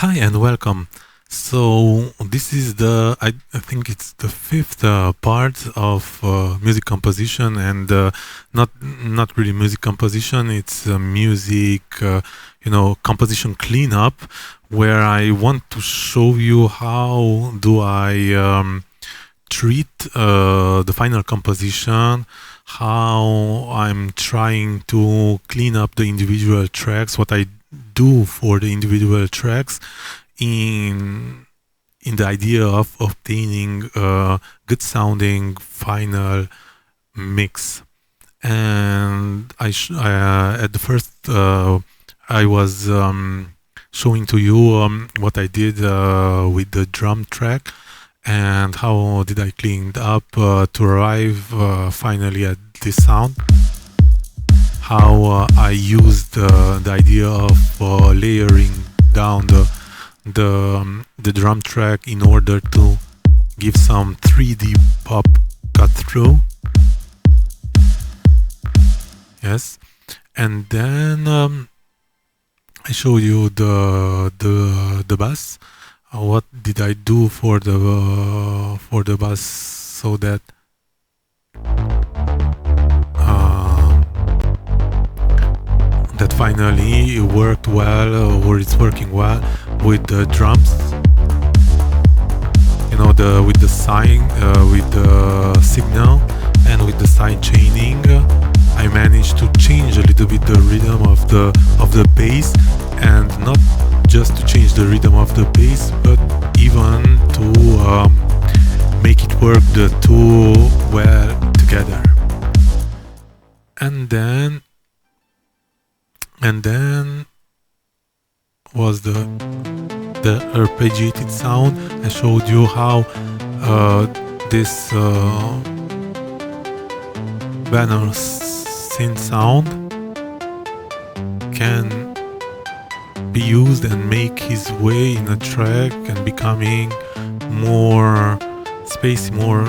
Hi and welcome. So this is I think it's the fifth part of music composition and not really music composition. It's music composition cleanup, where I want to show you how do I treat the final composition, how I'm trying to clean up the individual tracks, what I do for the individual tracks in the idea of obtaining a good sounding final mix. And at the first I was showing to you what I did with the drum track and how did I clean it up to arrive finally at this sound. How I used the idea of layering down the drum track in order to give some 3D pop cut through. Yes, and then I show you the bass. What did I do for the bass so that that finally it worked well, or it's working well with the drums. You know, with the sign, with the signal, and with the side chaining. I managed to change a little bit the rhythm of the bass, and not just to change the rhythm of the bass, but even to make it work the two well together. And then was the arpeggiated sound. I showed you how this banner synth sound can be used and make his way in a track and becoming more spacey, more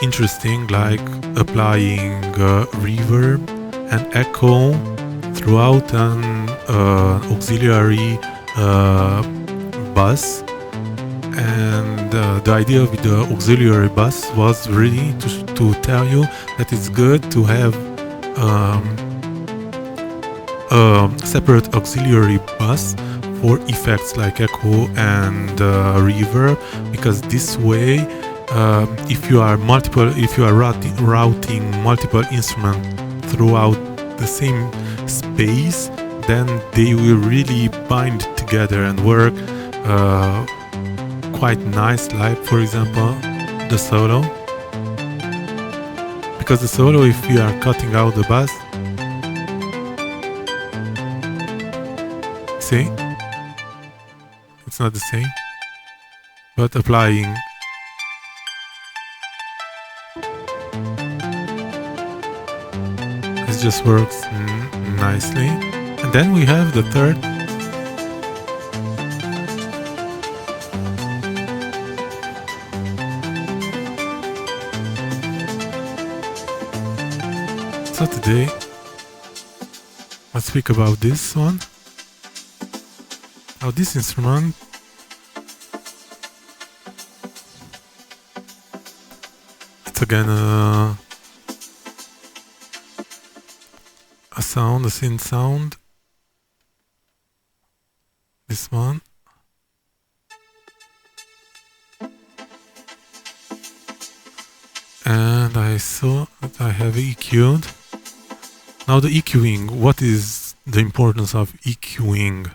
interesting, like applying reverb and echo throughout an auxiliary bus. And the idea with the auxiliary bus was really to tell you that it's good to have a separate auxiliary bus for effects like echo and reverb, because this way if you are routing multiple instruments throughout the same space, then they will really bind together and work quite nice, like for example the solo, because the solo, if we are cutting out the bass, see, it's not the same, but applying it just works nicely. And then we have the third. So today, let's speak about this one. Now this instrument it's again a sound, a synth sound. This one. And I saw that I have EQ'd. Now the EQing, what is the importance of EQing?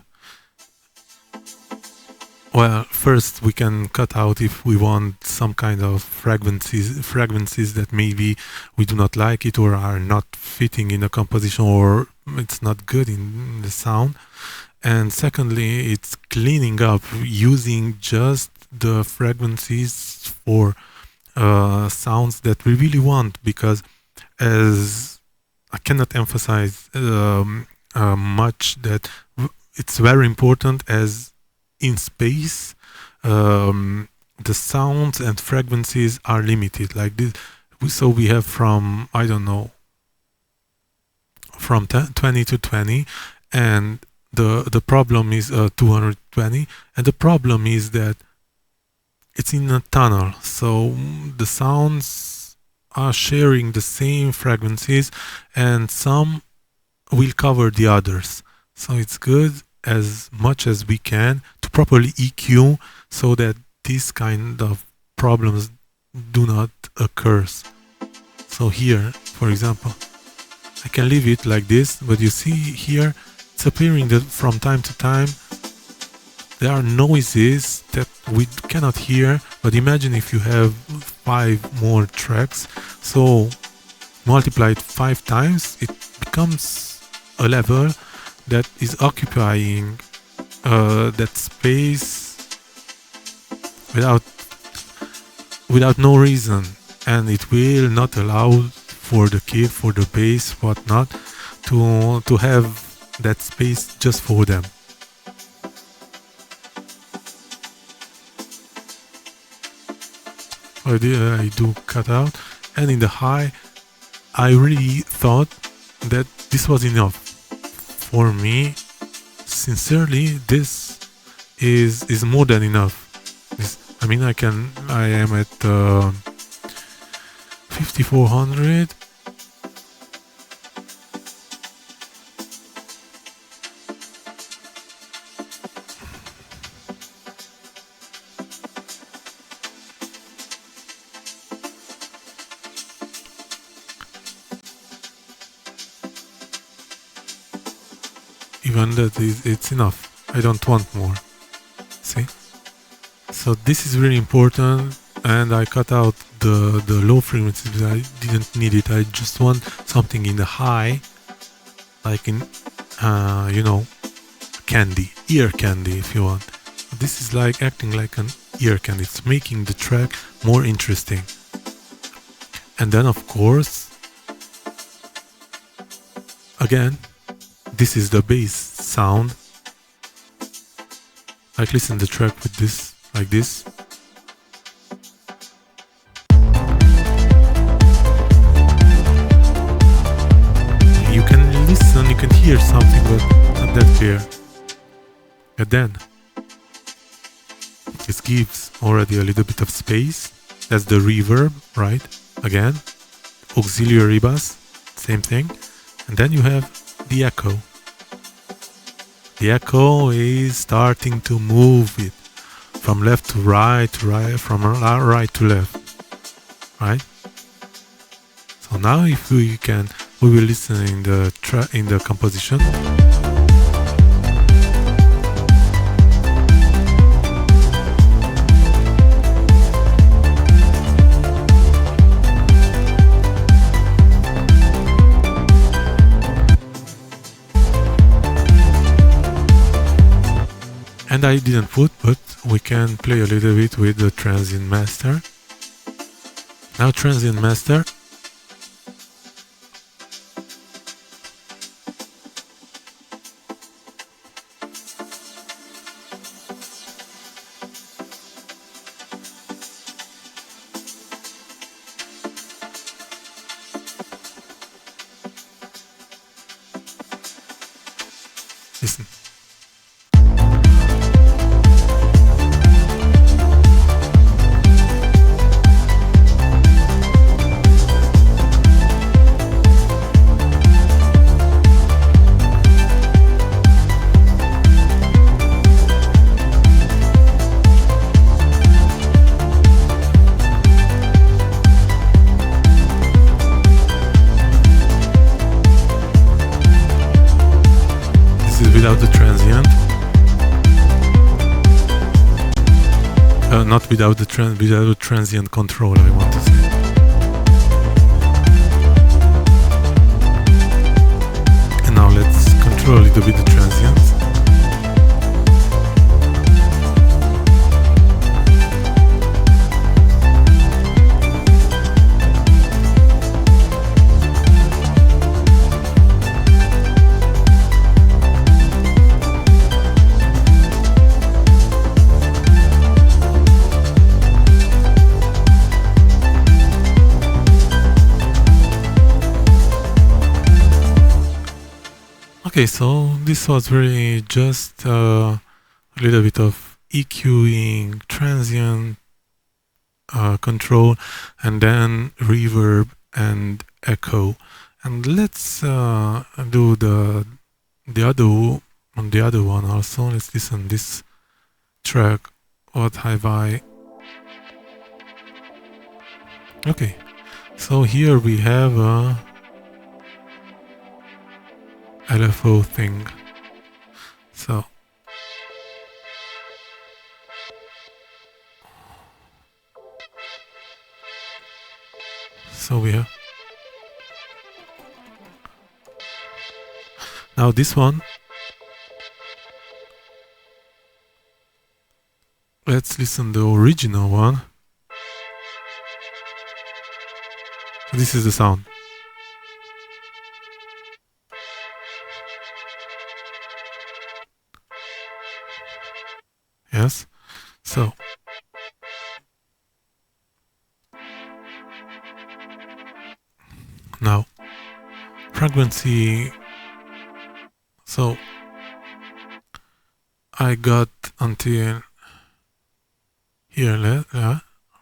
Well, first we can cut out if we want some kind of fragrances that maybe we do not like it or are not fitting in a composition, or it's not good in the sound. And secondly, it's cleaning up using just the fragrances for sounds that we really want, because as I cannot emphasize much that it's very important, as in space the sounds and frequencies are limited like this. So we have from, I don't know, from 20 to 20, and The problem is 220, and the problem is that it's in a tunnel, so the sounds are sharing the same frequencies, and some will cover the others. So it's good as much as we can to properly EQ so that these kind of problems do not occur. So here, for example, I can leave it like this, but you see here it's appearing that from time to time there are noises that we cannot hear. But imagine if you have 5 more tracks, so multiplied 5 times, it becomes a level that is occupying that space without no reason, and it will not allow for the kid, for the bass, whatnot, to have that space just for them. I do cut out, and in the high I really thought that this was enough for me. Sincerely, this is more than enough. I mean, I am at 5400. Even that it's enough. I don't want more. See? So this is really important, and I cut out the low frequencies. I didn't need it. I just want something in the high, like in candy, ear candy, if you want. This is like acting like an ear candy. It's making the track more interesting. And then, of course, again, this is the bass sound. Like, listen the track with this, like this. You can listen, you can hear something, but not that clear. And then this gives already a little bit of space. That's the reverb, right? Again, auxiliary bass, same thing. And then you have the echo. The echo is starting to move it from left to right, from right to left, right? So now, if we will listen in the composition. And I didn't put, but we can play a little bit with the transient master. Now, transient master. Listen. Without the transient, not without the transient control, I want to say. And now let's control a little bit the transients. Okay, so this was really just a little bit of EQing, transient control, and then reverb and echo. And let's do the other one also. Let's listen this track. What have I? Okay, so here we have a LFO thing. So we have now this one. Let's listen to the original one. This is the sound. Yes. So now frequency. So I got until here,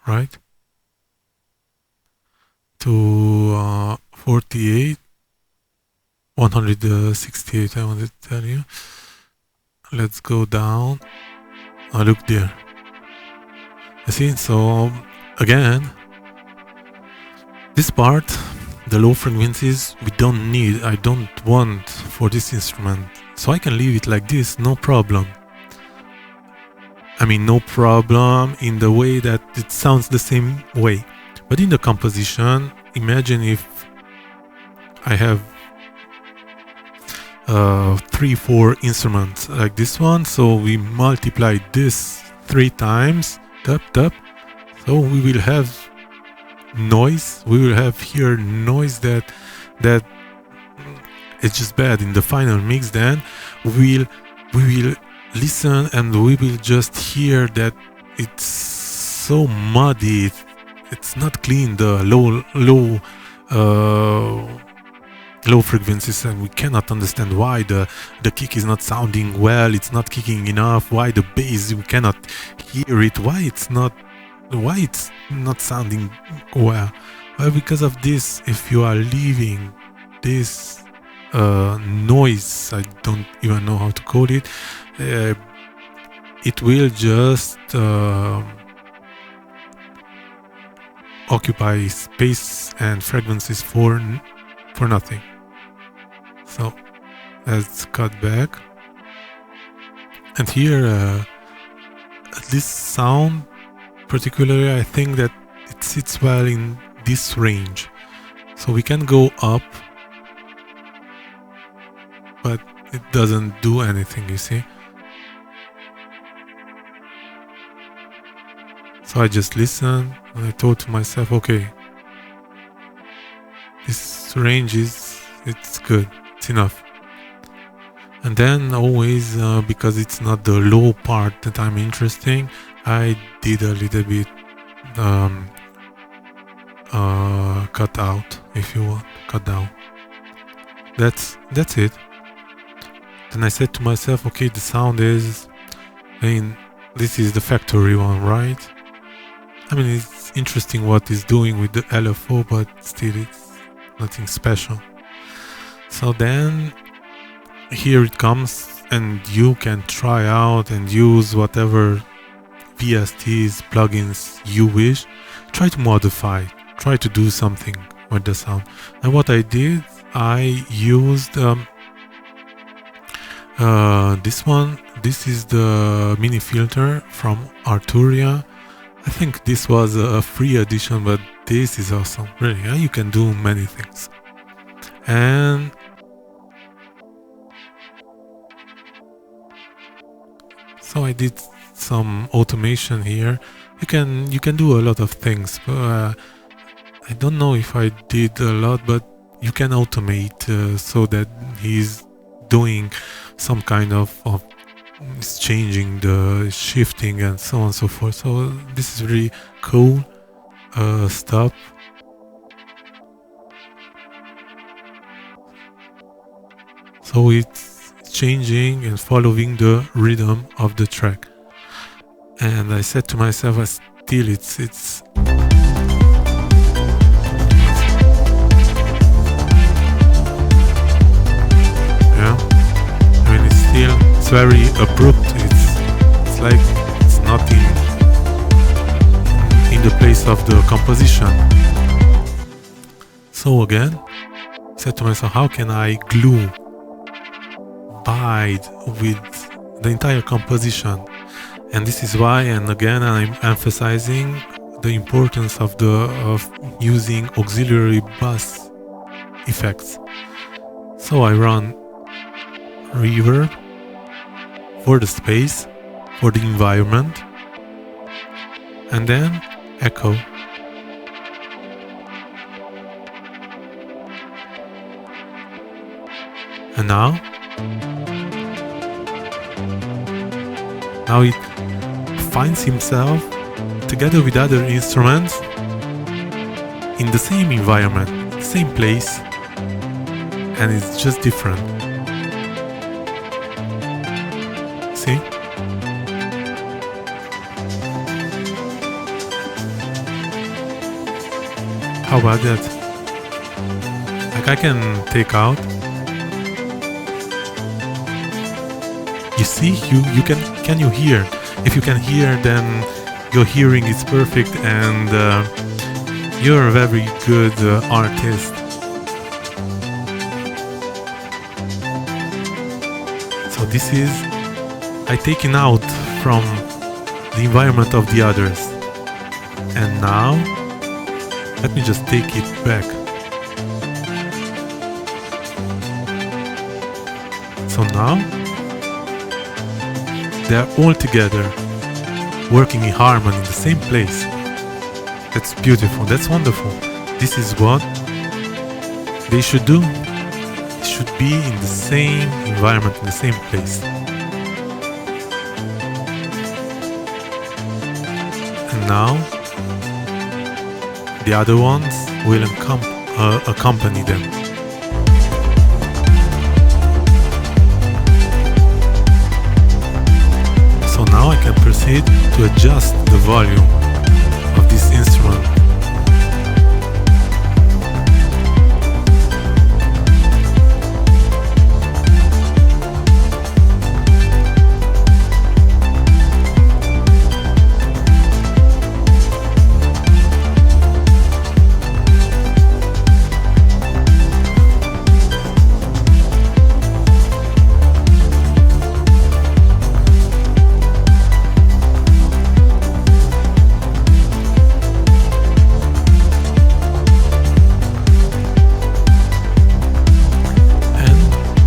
right, to 48, 168. I want to tell you. Let's go down. Oh, look there. You see? So again, this part, the low frequencies, we don't need. I don't want for this instrument, so I can leave it like this, no problem. I mean, no problem in the way that it sounds the same way. But in the composition, imagine if I have 3-4 instruments like this one, so we multiply this 3 times, tap. So we will have noise. We will have here noise that it's just bad in the final mix. Then we will listen and we will just hear that it's so muddy. It's not clean. The low frequencies, and we cannot understand why the kick is not sounding well. It's not kicking enough. Why the bass, we cannot hear it. Why it's not sounding well. Well, because of this, if you are leaving this noise, I don't even know how to call it, it will just occupy space and frequencies for nothing. So let's cut back, and here this sound particularly, I think that it sits well in this range. So we can go up, but it doesn't do anything, you see. So I just listened and I thought to myself, okay, this range it's good, it's enough. And then always, because it's not the low part that I'm interested, I did a little bit cut out, if you want, cut down. That's it. Then I said to myself, okay, the sound is, this is the factory one, right? I mean, it's interesting what it's doing with the LFO, but still it's nothing special. So then here it comes, and you can try out and use whatever VSTs, plugins you wish. Try to modify, try to do something with the sound. And what I did, I used this one. This is the mini filter from Arturia. I think this was a free edition, but this is awesome. Really, you can do many things. And so I did some automation here. You can do a lot of things, but I don't know if I did a lot, but you can automate so that he's doing some kind of it's changing the shifting and so on and so forth. So this is really cool stuff. So it's just changing and following the rhythm of the track. And I said to myself, still it's yeah. I mean, it's very abrupt. It's like it's not in the place of the composition. So again, I said to myself, how can I glue, bide with the entire composition? And this is why, and again, I'm emphasizing the importance of using auxiliary bass effects. So I run reverb for the space, for the environment, and then echo. And now it finds himself together with other instruments in the same environment, same place, and it's just different. See? How about that? Like I can take out. You see, you can you hear? If you can hear, then your hearing is perfect, and you're a very good artist. So this is I taken out from the environment of the others, and now let me just take it back. So now they are all together, working in harmony in the same place. That's beautiful, that's wonderful. This is what they should do. They should be in the same environment, in the same place. And now the other ones will accompany them. So now I can proceed to adjust the volume of this instrument.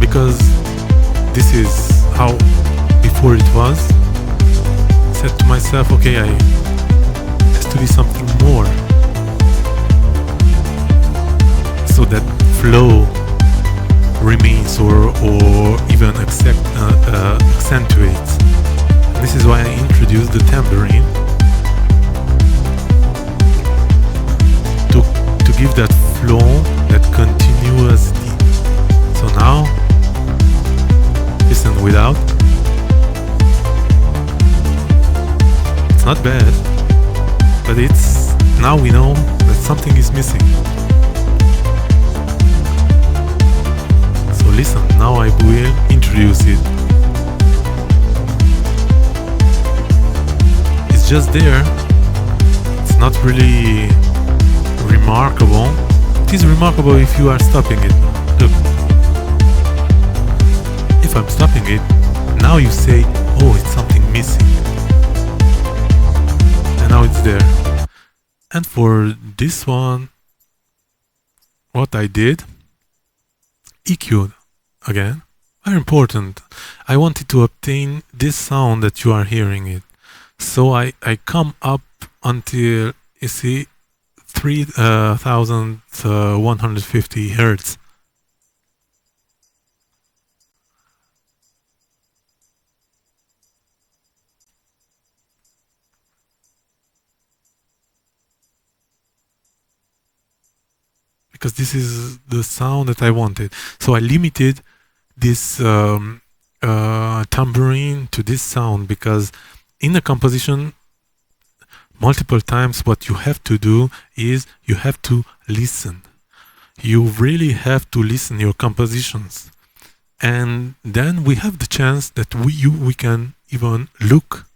Because this is how before it was, I said to myself, okay, has to be something more, so that flow remains or even accentuates. This is why I introduced the tambourine to give that flow, that continuity. So now listen without. It's not bad, but it's now we know that something is missing. So listen, now I will introduce it. It's just there. It's not really remarkable. It is remarkable if you are stopping it. Look. If I'm stopping it, now you say, oh, it's something missing. And now it's there. And for this one, what I did, EQ'd again. Very important. I wanted to obtain this sound that you are hearing it. So I come up until, you see, 3150 hertz. Because this is the sound that I wanted. So I limited this tambourine to this sound, because in the composition multiple times what you have to do is you have to listen. You really have to listen your compositions, and then we have the chance that we can even look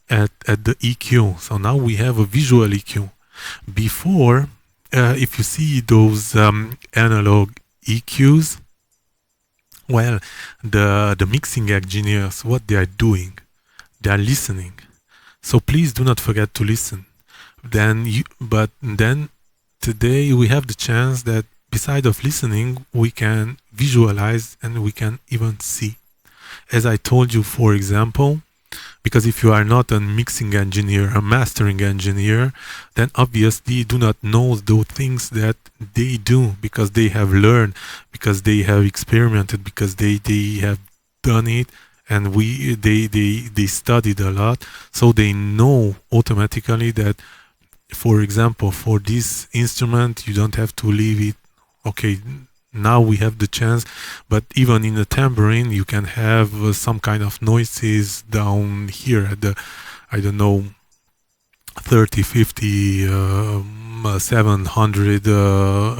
at the EQ. So now we have a visual EQ. Before, if you see those analog EQs, well, the mixing engineers, what they are doing, they are listening. So please do not forget to listen. But then today we have the chance that beside of listening, we can visualize and we can even see. As I told you, for example, because if you are not a mixing engineer, a mastering engineer, then obviously you do not know those things that they do, because they have learned, because they have experimented, because they have done it, and they studied a lot, so they know automatically that, for example, for this instrument you don't have to leave it. Okay, now we have the chance, but even in the tambourine you can have some kind of noises down here at the, I don't know, 30, 50, 700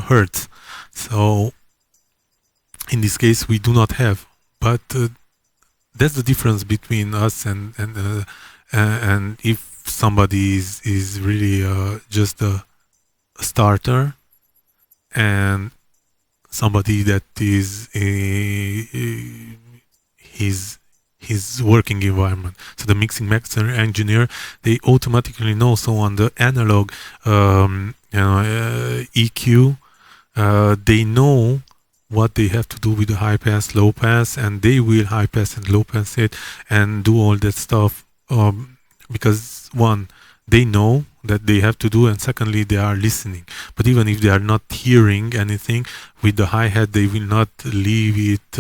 hertz. So in this case we do not have, but that's the difference between us and if somebody is really just a starter, and somebody that is his working environment. So the mixing master engineer, they automatically know. So on the analog EQ, they know what they have to do with the high pass, low pass, and they will high pass and low pass it and do all that stuff, because one, they know that they have to do, and secondly, they are listening. But even if they are not hearing anything with the hi-hat, they will not leave it,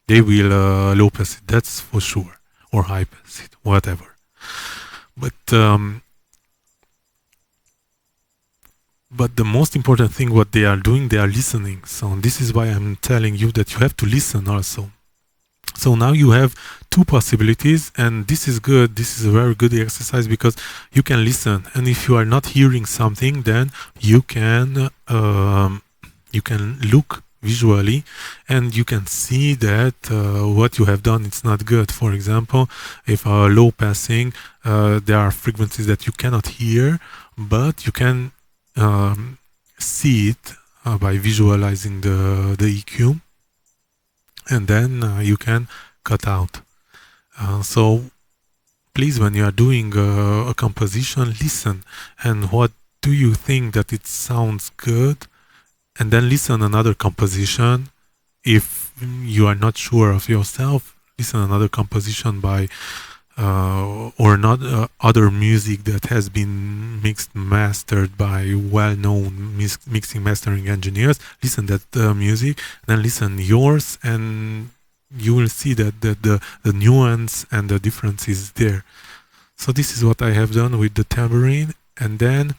they will low pass it, that's for sure, or high pass it, whatever. But the most important thing what they are doing, they are listening. So this is why I'm telling you that you have to listen also. So now you have two possibilities, and this is good. This is a very good exercise because you can listen, and if you are not hearing something, then you can look visually, and you can see that what you have done, it's not good. For example, if low passing, there are frequencies that you cannot hear, but you can see it by visualizing the EQ. And then you can cut out. So please, when you are doing a composition, listen. And what do you think that it sounds good? And then listen another composition. If you are not sure of yourself, listen another composition by or not other music that has been mixed, mastered by well-known mixing mastering engineers. Listen that music, then listen yours, and you will see that the nuance and the difference is there. So this is what I have done with the tambourine, and then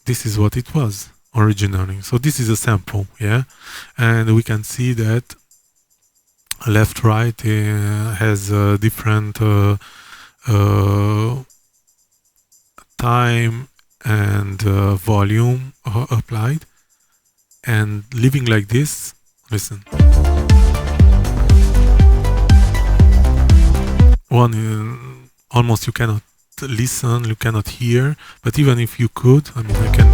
this is what it was originally. So this is a sample, yeah, and we can see that left right has a different time and volume applied, and living like this. Listen, one almost you cannot listen, you cannot hear, but even if you could, I mean, I can,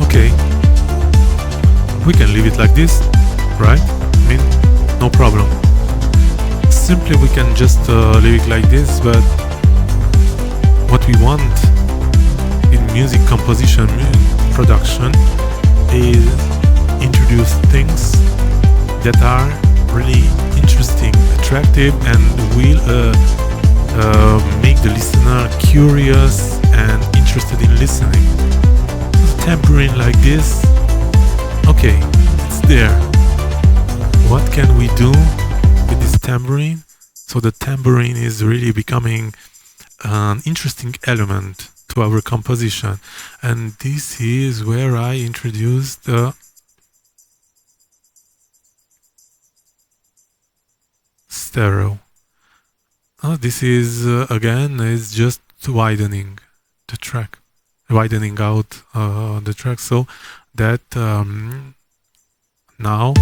okay, we can leave it like this, right? I mean, no problem. Simply we can just leave it like this, but what we want in music composition, production, is introduce things that are really interesting, attractive, and will make the listener curious and interested in listening. So tambourine like this, okay, it's there. What can we do with this tambourine? So the tambourine is really becoming an interesting element to our composition. And this is where I introduced the stereo. This is again is just widening the track, widening out the track, so that now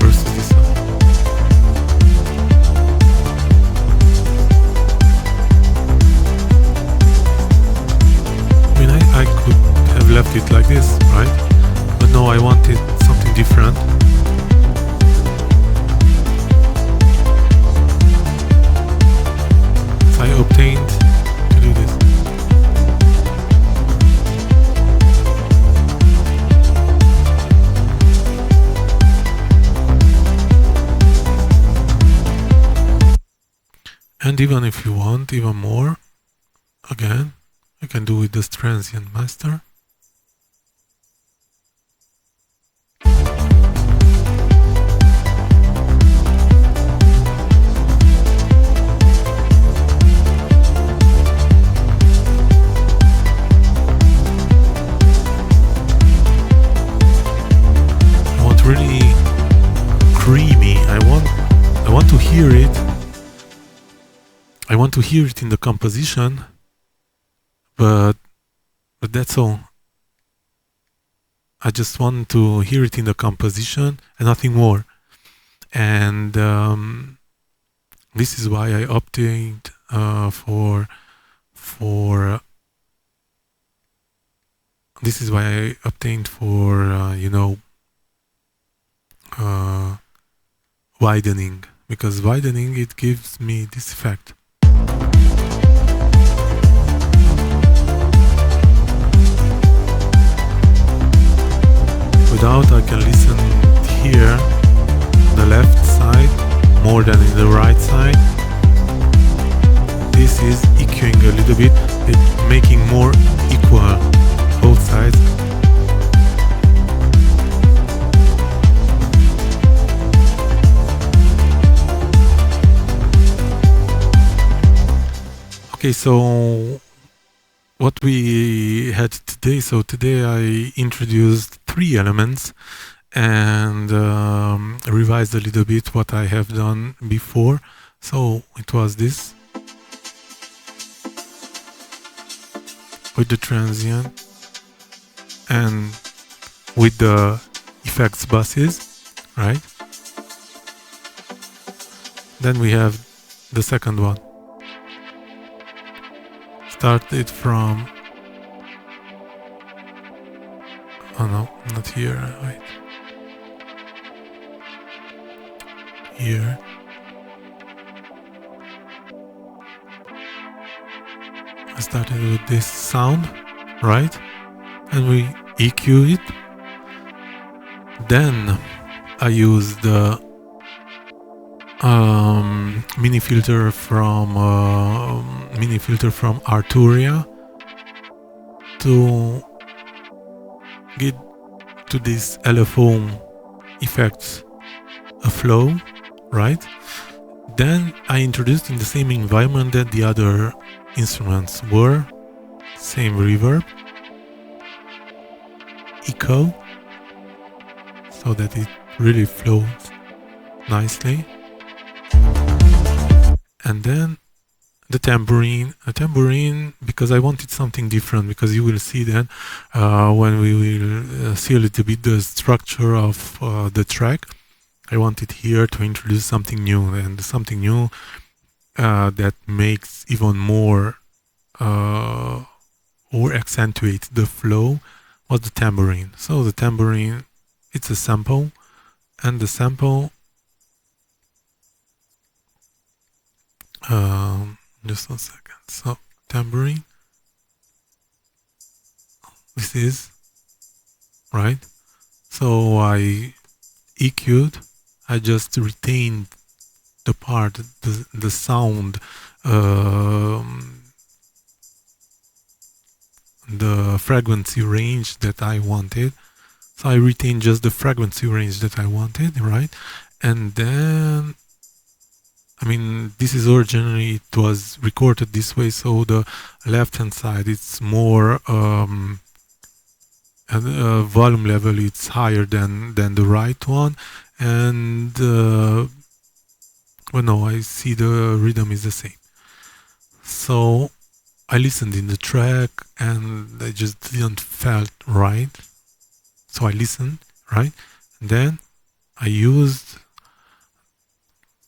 versus this one. I mean, I could have left it like this, right? But no, I wanted something different. So I obtained to do this. And even if you want even more, again, you can do with this transient master. Really creamy. I want to hear it. I want to hear it in the composition, but that's all. I just want to hear it in the composition and nothing more. And this is why I opted for this is why I obtained for you know, widening, because widening, it gives me this effect. Without, I can listen here, the left side, more than in the right side. This is EQing a little bit, it's making more equal both sides. Okay, so what we had today, so today I introduced 3 elements and revised a little bit what I have done before. So it was this with the transient and with the effects buses, right? Then we have the second one. Started from, oh no, not here, wait, here, I started with this sound, right, and we EQ it, then I used the mini filter from Arturia to get to this LFO effects a flow, right? Then I introduced in the same environment that the other instruments were, same reverb, echo, so that it really flows nicely. And then the tambourine, because I wanted something different, because you will see then when we will see a little bit the structure of the track, I wanted here to introduce something new, and something new that makes even more or accentuate the flow was the tambourine. So the tambourine, it's a sample, and the sample just 1 second. So tambourine, this is right. So I EQ'd, I just retained the part, the sound, the frequency range that I wanted. So I retained just the frequency range that I wanted, right? And then I mean, this is originally, it was recorded this way, so the left hand side it's more volume level, it's higher than the right one, and well, no, I see the rhythm is the same. So I listened in the track and I just didn't felt right. So I listened, right? And then I used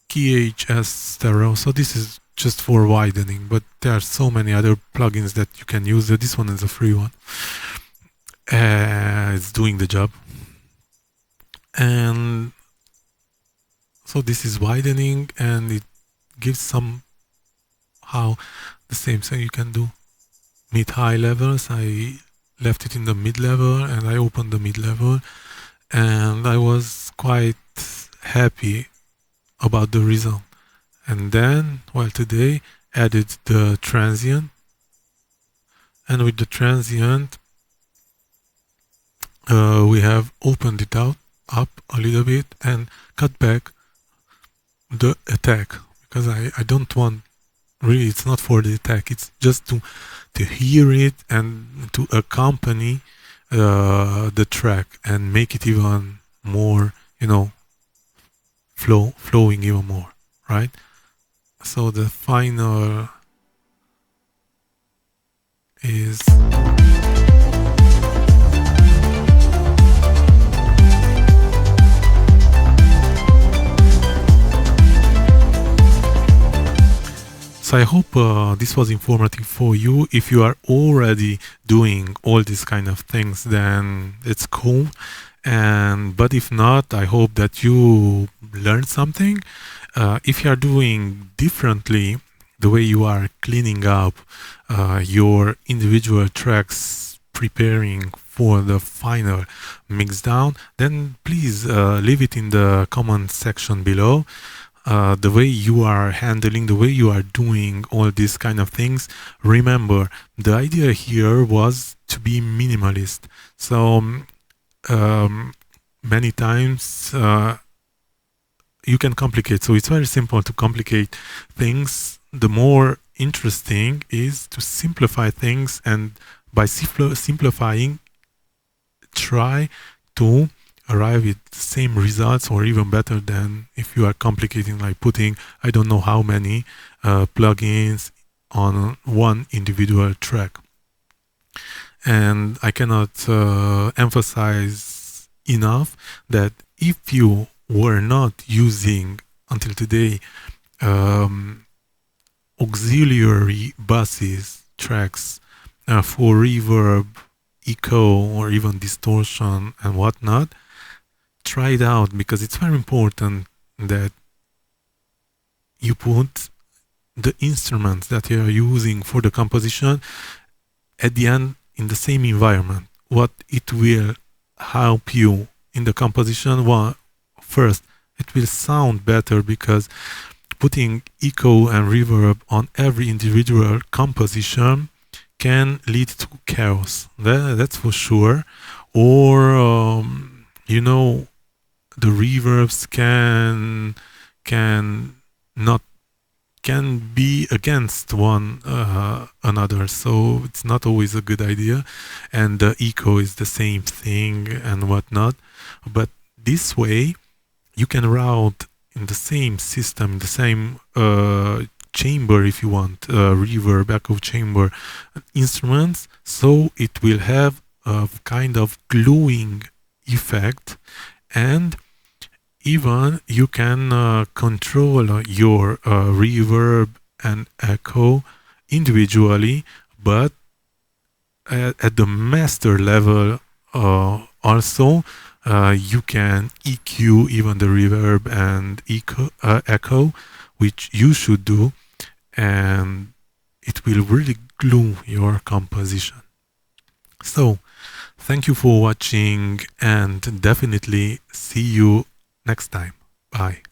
KHS stereo. So this is just for widening, but there are so many other plugins that you can use. This one is a free one. It's doing the job. And so this is widening and it gives somehow the same thing. You can do mid-high levels. I left it in the mid-level and I opened the mid-level, and I was quite happy about the result. And then, well, today added the transient, and with the transient we have opened it up a little bit and cut back the attack, because I don't want, really, it's not for the attack, it's just to hear it and to accompany the track and make it even more, flowing even more, right? So the final is so I hope this was informative for you. If you are already doing all these kind of things, then it's cool. But if not, I hope that you learned something. If you are doing differently, the way you are cleaning up your individual tracks, preparing for the final mix down, then please leave it in the comment section below. The way you are handling, the way you are doing all these kind of things. Remember, the idea here was to be minimalist. So many times you can complicate. So it's very simple to complicate things. The more interesting is to simplify things, and by simplifying, try to arrive at the same results or even better than if you are complicating, like putting I don't know how many plugins on one individual track. And I cannot emphasize enough that if you were not using until today auxiliary buses tracks for reverb, echo, or even distortion and whatnot, try it out, because it's very important that you put the instruments that you are using for the composition at the end in the same environment. What it will help you in the composition, well, first, it will sound better, because putting echo and reverb on every individual composition can lead to chaos. That's for sure. Or the reverbs can be against one another, so it's not always a good idea. And the echo is the same thing and whatnot. But this way you can route in the same system, the same chamber, if you want, reverb, echo chamber instruments, so it will have a kind of gluing effect. And even you can control your reverb and echo individually, but at the master level also you can EQ even the reverb and echo, which you should do, and it will really glue your composition. So thank you for watching, and definitely see you next time. Bye.